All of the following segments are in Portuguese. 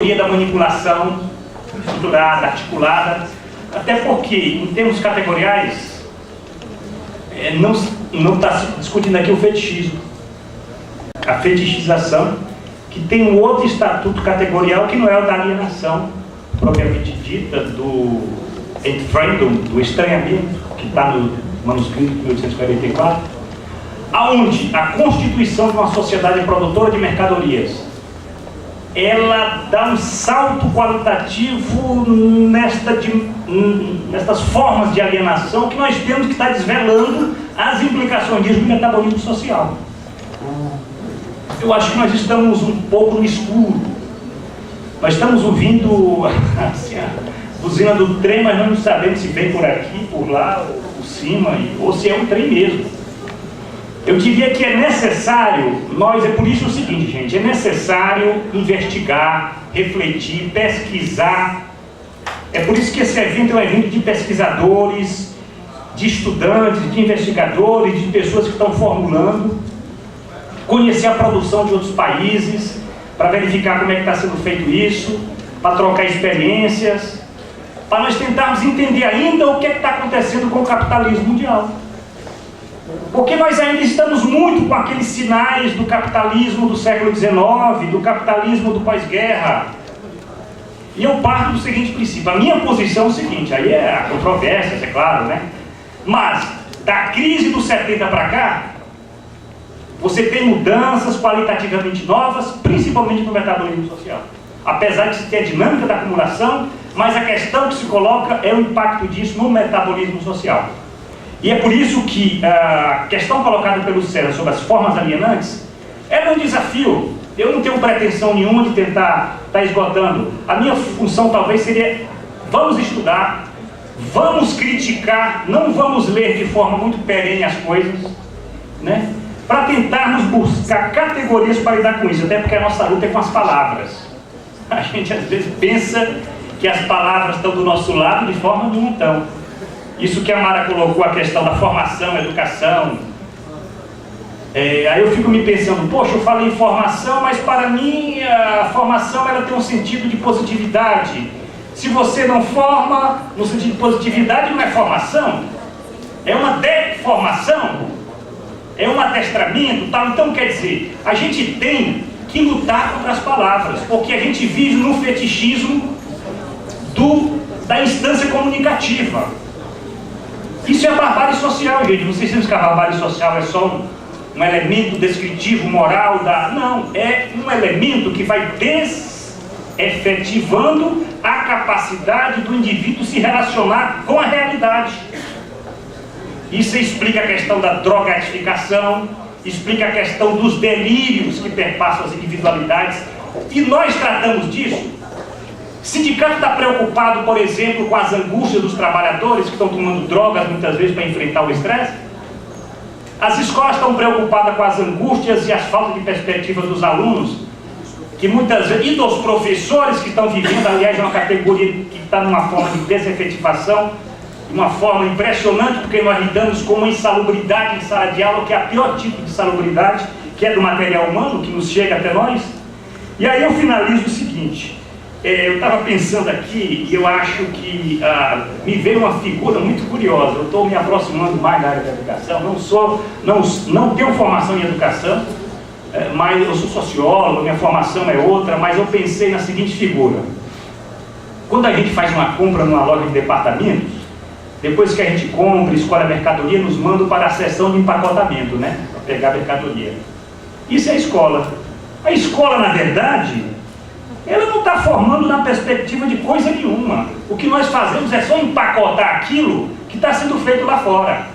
da manipulação estruturada, articulada, até porque, em termos categoriais, não está se discutindo aqui o fetichismo, a fetichização, que tem um outro estatuto categorial que não é o da alienação propriamente dita, do Entfremdung, do estranhamento, que está no manuscrito de 1844, aonde a constituição de uma sociedade produtora de mercadorias ela dá um salto qualitativo nestas formas de alienação que nós temos que estar desvelando as implicações disso no metabolismo social. Eu acho que nós estamos um pouco no escuro. Nós estamos ouvindo assim, a buzina do trem, mas nós não sabemos se vem por aqui, por lá, por cima, ou se é um trem mesmo. Eu diria que é necessário, é por isso o seguinte, gente, é necessário investigar, refletir, pesquisar. É por isso que esse evento é um evento de pesquisadores, de estudantes, de investigadores, de pessoas que estão formulando, conhecer a produção de outros países, para verificar como é que está sendo feito isso, para trocar experiências, para nós tentarmos entender ainda o que está acontecendo com o capitalismo mundial. Porque nós ainda estamos muito com aqueles sinais do capitalismo do século XIX, do capitalismo do pós-guerra. E eu parto do seguinte princípio, a minha posição é o seguinte, aí é a controvérsia, é claro, né? Mas, da crise dos 70 para cá, você tem mudanças qualitativamente novas, principalmente no metabolismo social. Apesar de se ter a dinâmica da acumulação, mas a questão que se coloca é o impacto disso no metabolismo social. E é por isso que a questão colocada pelo César sobre as formas alienantes é um desafio. Eu não tenho pretensão nenhuma de tentar estar esgotando. A minha função talvez seria, vamos estudar, vamos criticar, não vamos ler de forma muito perene as coisas, né? Para tentarmos buscar categorias para lidar com isso, até porque a nossa luta é com as palavras. A gente às vezes pensa que as palavras estão do nosso lado, de forma não estão. Isso que a Mara colocou, a questão da formação, educação. Aí eu fico me pensando, poxa, eu falei em formação, mas para mim a formação ela tem um sentido de positividade. Se você não forma no sentido de positividade, não é formação, é uma deformação, é um adestramento, tal. Então quer dizer, a gente tem que lutar contra as palavras, porque a gente vive no fetichismo da instância comunicativa. Isso é a barbárie social, gente. Vocês sabem que a barbárie social é só um elemento descritivo, moral Não, é um elemento que vai desefetivando a capacidade do indivíduo se relacionar com a realidade. Isso explica a questão da drogatificação, explica a questão dos delírios que perpassam as individualidades. E nós tratamos disso. O sindicato está preocupado, por exemplo, com as angústias dos trabalhadores que estão tomando drogas muitas vezes para enfrentar o estresse. As escolas estão preocupadas com as angústias e as faltas de perspectiva dos alunos, que muitas vezes, e dos professores que estão vivendo, aliás, é uma categoria que está numa forma de desefetivação, de uma forma impressionante, porque nós lidamos com uma insalubridade em sala de aula, que é o pior tipo de insalubridade, que é do material humano, que nos chega até nós. E aí eu finalizo o seguinte. Eu estava pensando aqui e eu acho que me veio uma figura muito curiosa. Eu estou me aproximando mais da área da educação. Não tenho formação em educação, mas eu sou sociólogo, minha formação é outra, mas eu pensei na seguinte figura. Quando a gente faz uma compra numa loja de departamentos, depois que a gente compra, escolhe a mercadoria, nos manda para a seção de empacotamento, né? Para pegar a mercadoria. Isso é a escola. A escola, na verdade, ela não está formando na perspectiva de coisa nenhuma. O que nós fazemos é só empacotar aquilo que está sendo feito lá fora.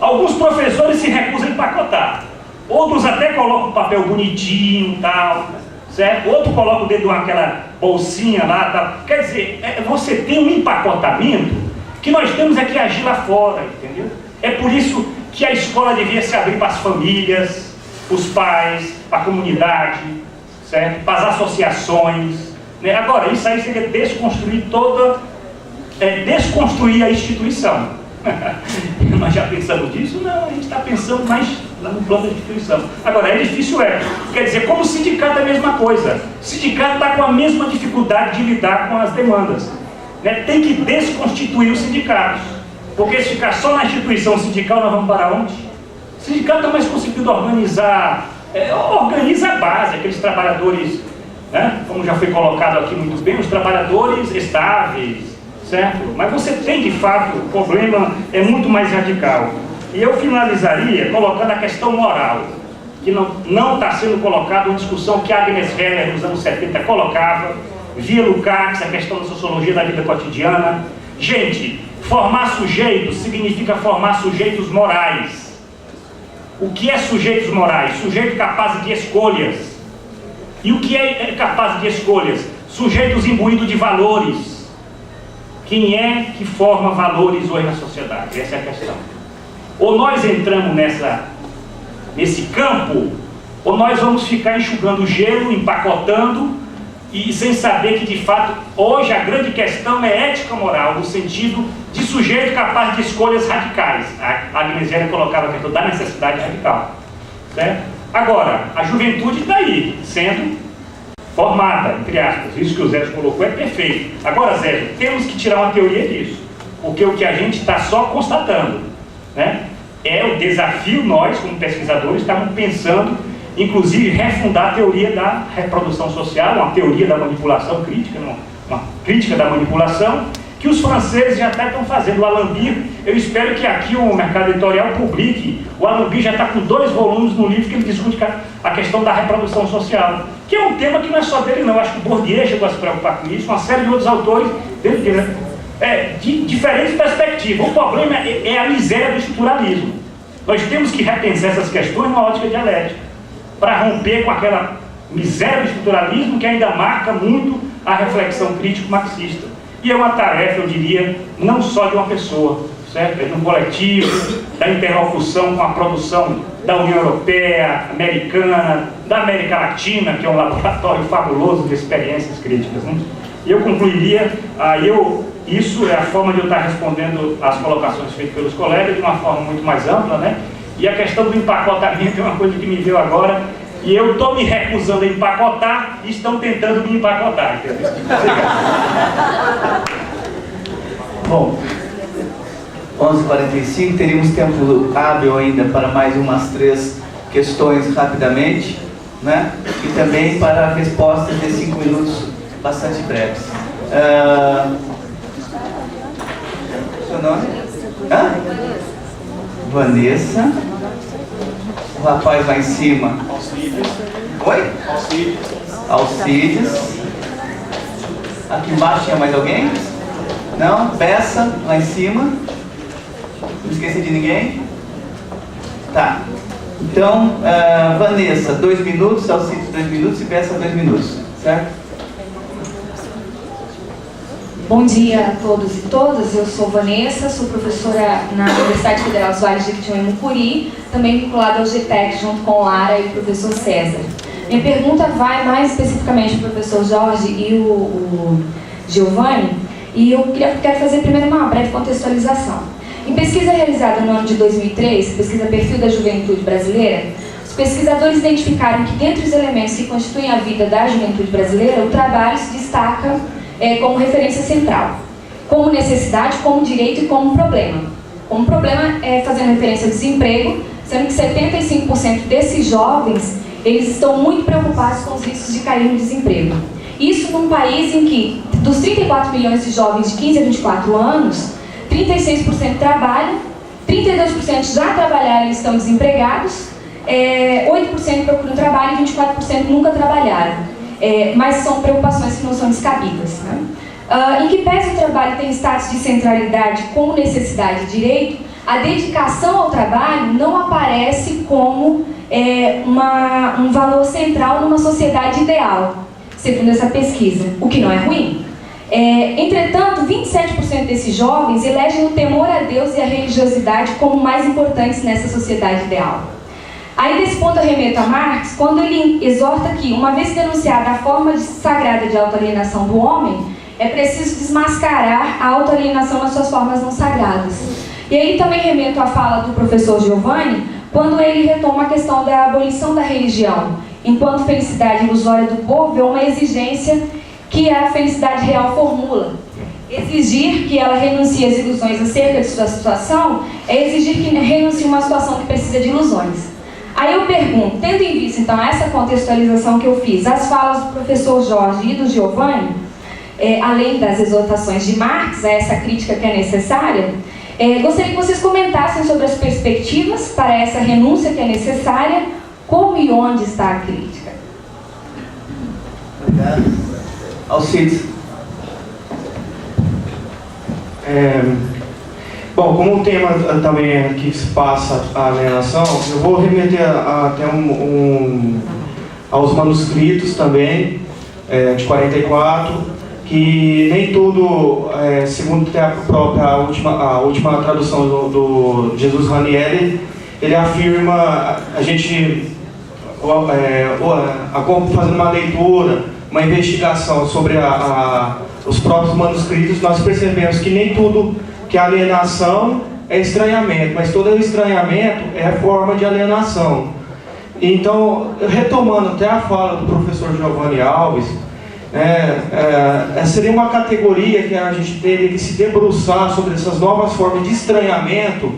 Alguns professores se recusam a empacotar. Outros até colocam o papel bonitinho e tal, certo? Outro coloca o dedo naquela bolsinha lá, tal. Quer dizer, você tem um empacotamento que nós temos é que agir lá fora, entendeu? É por isso que a escola devia se abrir para as famílias, os pais, para a comunidade, certo? Para as associações, né? Agora, isso aí seria desconstruir desconstruir a instituição. Nós já pensamos disso? Não, a gente está pensando mais lá no plano da instituição. Agora, é difícil, quer dizer, como o sindicato é a mesma coisa. O sindicato está com a mesma dificuldade de lidar com as demandas. Né? Tem que desconstituir os sindicatos, porque se ficar só na instituição sindical, nós vamos para onde? O sindicato está mais conseguindo organizar, organiza a base, aqueles trabalhadores, né? Como já foi colocado aqui muito bem, os trabalhadores estáveis, certo? Mas você tem, de fato, o problema é muito mais radical. E eu finalizaria colocando a questão moral, que não está sendo colocada uma discussão que Agnes Heller, nos anos 70, colocava, via Lukács, a questão da sociologia da vida cotidiana. Gente, formar sujeitos significa formar sujeitos morais. O que é sujeitos morais? Sujeito capaz de escolhas. E o que é capaz de escolhas? Sujeitos imbuídos de valores. Quem é que forma valores hoje na sociedade? Essa é a questão. Ou nós entramos nesse campo, ou nós vamos ficar enxugando gelo, empacotando, e sem saber que, de fato, hoje a grande questão é ética-moral, no sentido de sujeito capaz de escolhas radicais. A Agnes Heller colocava a questão da necessidade radical. Certo? Agora, a juventude está aí, sendo formada, entre aspas. Isso que o Zé colocou é perfeito. Agora, Zé, temos que tirar uma teoria disso, porque o que a gente está só constatando, né, é o desafio, nós, como pesquisadores, estamos pensando, inclusive, refundar a teoria da reprodução social, uma teoria da manipulação crítica, uma crítica da manipulação, que os franceses já até estão fazendo. O Alambir, eu espero que aqui o mercado editorial publique. O Alambir já está com 2 volumes no livro que ele discute a questão da reprodução social, que é um tema que não é só dele não. Acho que o Bourdieu chegou a se preocupar com isso, uma série de outros autores de diferentes perspectivas. O problema é a miséria do estruturalismo. Nós temos que repensar essas questões na ótica dialética, para romper com aquela miséria do estruturalismo que ainda marca muito a reflexão crítico-marxista. E é uma tarefa, eu diria, não só de uma pessoa, certo? É de um coletivo, da interlocução com a produção da União Europeia, americana, da América Latina, que é um laboratório fabuloso de experiências críticas, né? E eu concluiria, isso é a forma de eu estar respondendo às colocações feitas pelos colegas de uma forma muito mais ampla, né? E a questão do empacotamento é uma coisa que me veio agora, e eu estou me recusando a empacotar e estão tentando me empacotar, entendeu? Bom, 11h45, teríamos tempo hábil ainda para mais umas 3 questões rapidamente, né? E também para respostas de 5 minutos bastante breves. Seu nome? Vanessa. O rapaz lá em cima. Oi? Alcides. Aqui embaixo tinha mais alguém? Não? Peça lá em cima. Não esqueci de ninguém? Tá. Então, Vanessa, 2 minutos, Alcides 2 minutos e Peça 2 minutos. Certo? Bom dia a todos e todas, eu sou Vanessa, sou professora na Universidade Federal dos Vales de Jequitinhonha e Mucuri, também vinculada ao GTEC junto com Lara e o professor César. Minha pergunta vai mais especificamente para o professor Jorge e o Giovanni, e eu quero fazer primeiro uma breve contextualização. Em pesquisa realizada no ano de 2003, pesquisa Perfil da Juventude Brasileira, os pesquisadores identificaram que dentre os elementos que constituem a vida da juventude brasileira, o trabalho se destaca como referência central, como necessidade, como direito e como problema. Como problema, fazendo referência ao desemprego, sendo que 75% desses jovens, eles estão muito preocupados com os riscos de cair no desemprego. Isso num país em que, dos 34 milhões de jovens de 15 a 24 anos, 36% trabalham, 32% já trabalharam e estão desempregados, 8% procuram trabalho e 24% nunca trabalharam. Mas são preocupações que não são descabidas, né? Em que pese o trabalho tem status de centralidade como necessidade e direito, a dedicação ao trabalho não aparece como um valor central numa sociedade ideal, segundo essa pesquisa, o que não é ruim. Entretanto, 27% desses jovens elegem o temor a Deus e a religiosidade como mais importantes nessa sociedade ideal. Aí, desse ponto, eu remeto a Marx, quando ele exorta que, uma vez denunciada a forma sagrada de autoalienação do homem, é preciso desmascarar a autoalienação nas suas formas não sagradas. E aí também remeto à fala do professor Giovanni, quando ele retoma a questão da abolição da religião, enquanto felicidade ilusória do povo é uma exigência que a felicidade real formula. Exigir que ela renuncie às ilusões acerca de sua situação é exigir que renuncie a uma situação que precisa de ilusões. Aí eu pergunto, tendo em vista então essa contextualização que eu fiz, as falas do professor Jorge e do Giovanni, além das exortações de Marx, a essa crítica que é necessária, gostaria que vocês comentassem sobre as perspectivas para essa renúncia que é necessária, como e onde está a crítica. Obrigado. Alcides. Bom, como o tema também aqui se passa a alienação, eu vou remeter até aos manuscritos também, de 44, que nem tudo, segundo a última tradução do Jesus Ranieri, ele afirma, a gente fazendo uma leitura, uma investigação sobre os próprios manuscritos, nós percebemos que nem tudo que a alienação é estranhamento, mas todo estranhamento é forma de alienação. Então, retomando até a fala do professor Giovanni Alves, seria uma categoria que a gente teria que se debruçar sobre essas novas formas de estranhamento,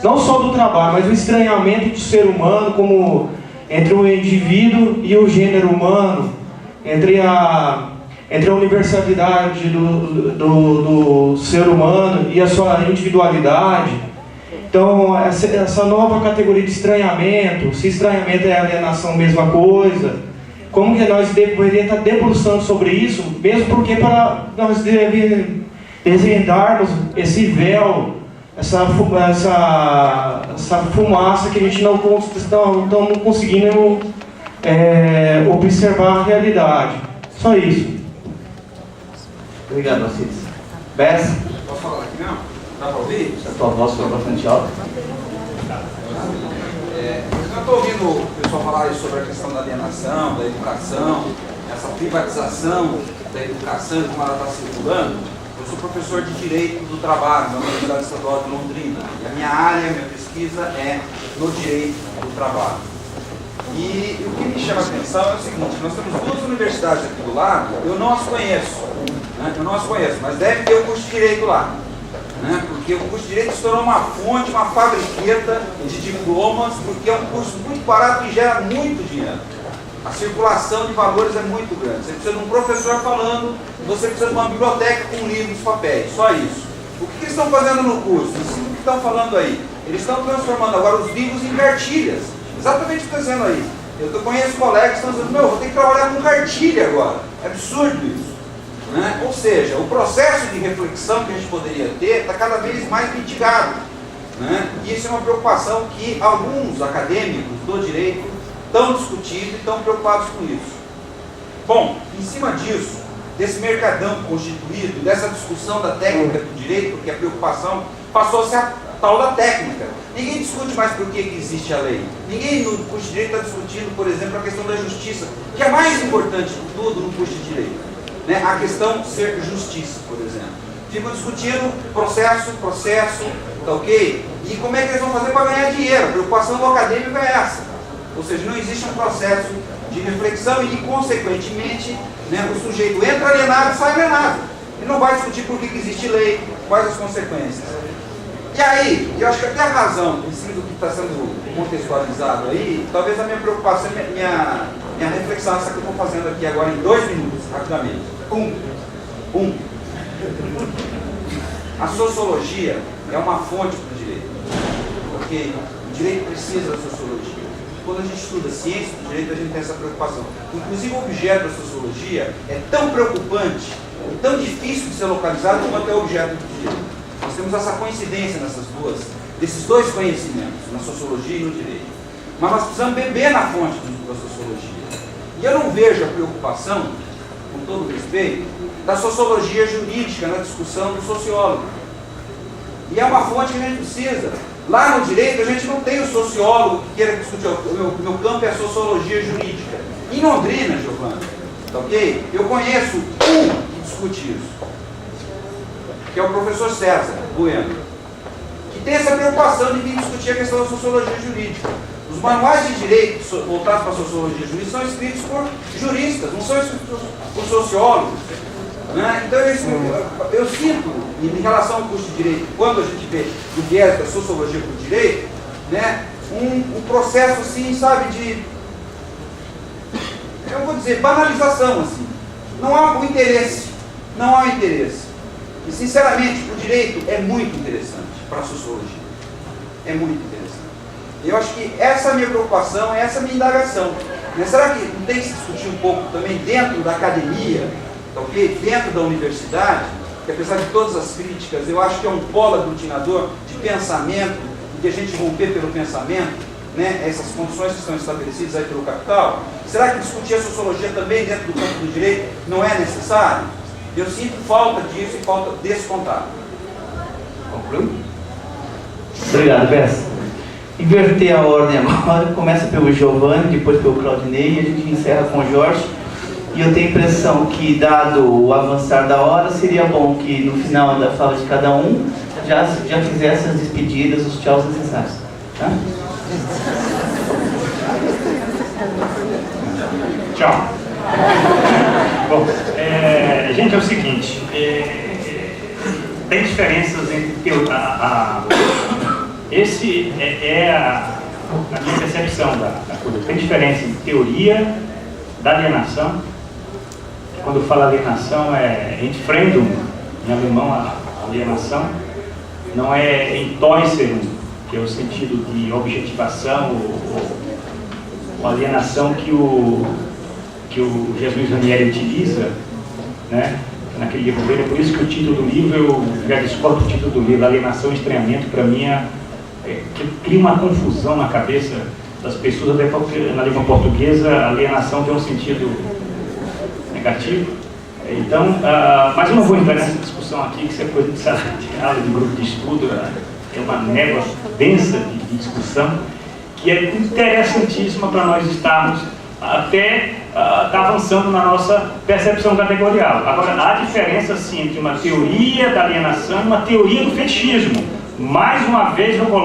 não só do trabalho, mas o estranhamento do ser humano como entre o indivíduo e o gênero humano, entre a universalidade do ser humano e a sua individualidade. Então, essa nova categoria de estranhamento, se estranhamento é alienação, mesma coisa, como que nós deveríamos estar debruçando sobre isso, mesmo porque para nós desvendarmos esse véu, essa fumaça que a gente não estamos conseguindo observar a realidade. Só isso. Obrigado, Alcides. Bess? Posso falar aqui mesmo? Dá para ouvir? A tua voz foi bastante alta. Eu estou ouvindo o pessoal falar sobre a questão da alienação, da educação, essa privatização da educação e como ela está circulando. Eu sou professor de Direito do Trabalho na Universidade Estadual de Londrina. E a minha área, a minha pesquisa é no Direito do Trabalho. E o que me chama a atenção é o seguinte, nós temos duas universidades aqui do lado, eu não as conheço, mas deve ter o curso de Direito lá. Porque o curso de Direito se tornou uma fonte, uma fabriqueta de diplomas, porque é um curso muito barato e gera muito dinheiro. A circulação de valores é muito grande. Você precisa de um professor falando, você precisa de uma biblioteca com livros, papéis, só isso. O que eles estão fazendo no curso? O que estão falando aí? Eles estão transformando agora os livros em cartilhas. Exatamente o que está dizendo aí. Eu conheço colegas que estão dizendo, vou ter que trabalhar com cartilha agora. É absurdo isso. Ou seja, o processo de reflexão que a gente poderia ter está cada vez mais mitigado. E isso é uma preocupação que alguns acadêmicos do direito estão discutindo e estão preocupados com isso. Bom, em cima disso, desse mercadão constituído, dessa discussão da técnica do direito, porque a preocupação passou a ser a tal da técnica. Ninguém discute mais por que existe a lei. Ninguém no curso de direito está discutindo, por exemplo, a questão da justiça, que é mais importante de tudo no curso de direito. A questão de ser justiça, por exemplo. Ficam discutindo processo, tá ok? E como é que eles vão fazer para ganhar dinheiro? A preocupação do acadêmico é essa. Ou seja, não existe um processo de reflexão e, consequentemente, o sujeito entra alienado e sai alienado. Ele não vai discutir por que existe lei, quais as consequências. E aí, eu acho que até a razão, em cima do que está sendo contextualizado aí, talvez a minha preocupação, minha reflexão, essa que eu estou fazendo aqui agora em 2 minutos, rapidamente. A sociologia é uma fonte para o direito, porque o direito precisa da sociologia. Quando a gente estuda ciência do direito, a gente tem essa preocupação. Inclusive, o objeto da sociologia é tão preocupante, tão difícil de ser localizado quanto é o objeto do direito. Nós temos essa coincidência desses dois conhecimentos, na sociologia e no direito. Mas nós precisamos beber na fonte da sociologia. E eu não vejo a preocupação, com todo respeito, da sociologia jurídica na discussão do sociólogo. E é uma fonte que a gente precisa. Lá no direito, a gente não tem o sociólogo que queira discutir. O meu campo é a sociologia jurídica. Em Londrina, Giovanni, tá ok? Eu conheço que discute isso, que é o professor César Bueno, que tem essa preocupação de vir discutir a questão da sociologia jurídica. Os manuais de direito voltados para a sociologia jurídica são escritos por juristas, não são escritos por sociólogos. Né? Então eu sinto, em relação ao curso de direito, quando a gente vê o viés da sociologia para o direito, né, um processo assim, sabe, de, eu vou dizer, banalização, assim. Não há o interesse, não há o interesse. E sinceramente, o direito é muito interessante para a sociologia. É muito interessante. Eu acho que essa é a minha preocupação, essa é a minha indagação. Né? Será que não tem que se discutir um pouco também dentro da academia, tá, okay? Dentro da universidade, que apesar de todas as críticas, eu acho que é um polo aglutinador de pensamento, em que a gente romper pelo pensamento, né, essas condições que estão estabelecidas aí pelo capital. Será que discutir a sociologia também dentro do campo do direito não é necessário? Eu sinto falta disso e falta desse contato. Conclui? Obrigado, Bessa. Inverter a ordem agora, começa pelo Giovanni, depois pelo Claudinei, e a gente encerra com o Jorge. E eu tenho a impressão que, dado o avançar da hora, seria bom que no final da fala de cada um já fizesse as despedidas, os tchauz necessários. Tá? Tchau. Bom, gente, é o seguinte, tem diferenças entre esse a minha percepção da coisa. Tem diferença entre teoria da alienação. Quando eu falo alienação é Entfremdung, em alemão a alienação, não é Entäußerung, que é o sentido de objetivação ou alienação que o Jesus Ranieri utiliza, né, naquele livro dele. É por isso que o título do livro, eu já discordo do título do livro, Alienação e Estranhamento, para mim que cria uma confusão na cabeça das pessoas, até porque na língua portuguesa alienação tem um sentido negativo. Então, mas eu não vou entrar nessa discussão aqui, que isso é coisa de sala de aula, de grupo de estudo, é uma névoa densa de discussão, que é interessantíssima para nós estarmos até avançando na nossa percepção categorial. Agora, há diferença sim entre uma teoria da alienação e uma teoria do fetichismo. Mais uma vez eu coloco